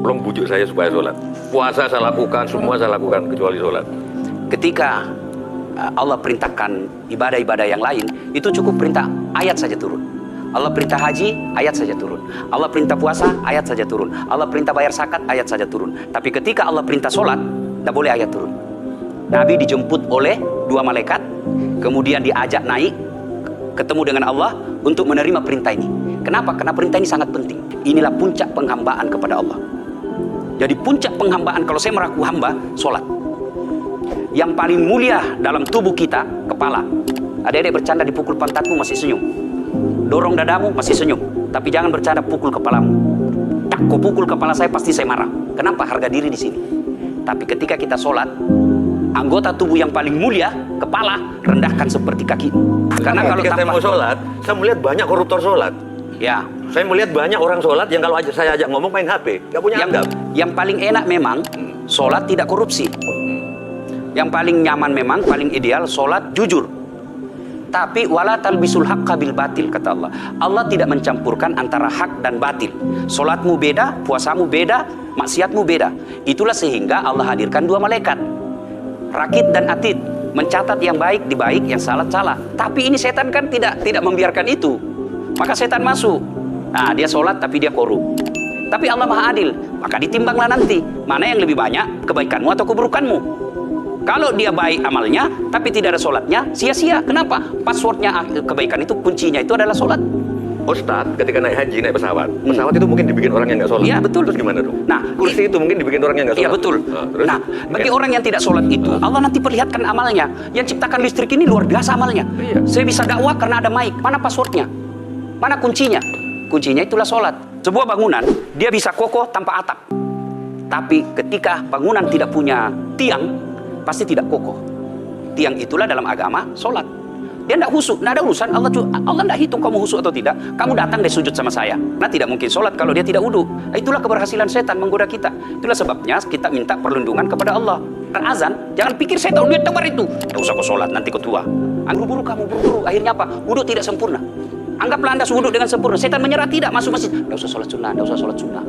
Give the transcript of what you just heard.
Tolong bujuk saya supaya sholat. Puasa saya lakukan, semua saya lakukan kecuali sholat. Ketika Allah perintahkan ibadah-ibadah yang lain, itu cukup perintah ayat saja turun. Allah perintah haji, ayat saja turun. Allah perintah puasa, ayat saja turun. Allah perintah bayar zakat, ayat saja turun. Tapi ketika Allah perintah sholat, tidak boleh ayat turun. Nabi dijemput oleh dua malaikat, kemudian diajak naik, ketemu dengan Allah untuk menerima perintah ini. Kenapa? Karena perintah ini sangat penting. Inilah puncak penghambaan kepada Allah. Jadi puncak penghambaan, kalau saya meraku hamba, sholat. Yang paling mulia dalam tubuh kita, kepala. Adik-adik bercanda dipukul pantatmu masih senyum. Dorong dadamu masih senyum. Tapi jangan bercanda pukul kepalamu. Tak, kau pukul kepala saya pasti saya marah. Kenapa? Harga diri di sini. Tapi ketika kita sholat, anggota tubuh yang paling mulia, kepala, rendahkan seperti kaki. Karena kalau ketika saya mau sholat, saya melihat banyak koruptor sholat. Ya, Saya melihat banyak orang sholat yang kalau saya ajak ngomong main HP, nggak punya adab. yang paling enak memang sholat tidak korupsi. Yang paling nyaman memang, paling ideal sholat jujur. Tapi wala talbisul haqqa bil batil, kata Allah. Allah tidak mencampurkan antara hak dan batil. Sholatmu beda, puasamu beda, maksiatmu beda. Itulah sehingga Allah hadirkan dua malaikat, Rakid dan Atid, mencatat yang baik di baik, yang salah salah. Tapi ini setan kan tidak membiarkan itu. Maka setan masuk. Nah, dia sholat tapi dia korup. Tapi Allah Maha Adil, maka ditimbanglah nanti mana yang lebih banyak, kebaikanmu atau keburukanmu. Kalau dia baik amalnya tapi tidak ada sholatnya, sia-sia. Kenapa? Passwordnya kebaikan itu, kuncinya itu adalah sholat. Ustadz, ketika naik haji, naik pesawat, pesawat itu mungkin dibikin orang yang nggak sholat. Iya, betul. Terus gimana dong? Nah, kursi itu mungkin dibikin orang yang nggak sholat. Iya, betul. Terus? Nah, bagi orang yang tidak sholat itu, Allah nanti perlihatkan amalnya. Yang ciptakan listrik ini luar biasa amalnya. Iya. Saya bisa dakwah karena ada mic. Mana passwordnya? Mana kuncinya? Kuncinya itulah sholat. Sebuah bangunan, dia bisa kokoh tanpa atap. Tapi ketika bangunan tidak punya tiang, pasti tidak kokoh. Tiang itulah dalam agama sholat. Dia tidak husuk, tidak ada urusan. Allah tidak hitung kamu husuk atau tidak. Kamu datang deh sujud sama saya. Nah, tidak mungkin sholat kalau dia tidak wudhu. Itulah keberhasilan setan menggoda kita. Itulah sebabnya kita minta perlindungan kepada Allah. Dan azan, jangan pikir setan dia tebar itu. Tidak usah kau sholat, nanti kau tua. Buru-buru kamu, buru-buru. Akhirnya apa? Wudhu tidak sempurna. Anggaplah Anda wudhu dengan sempurna. Setan menyerah, tidak masuk masjid. Tidak usah sholat sunnah, tidak usah sholat sunnah.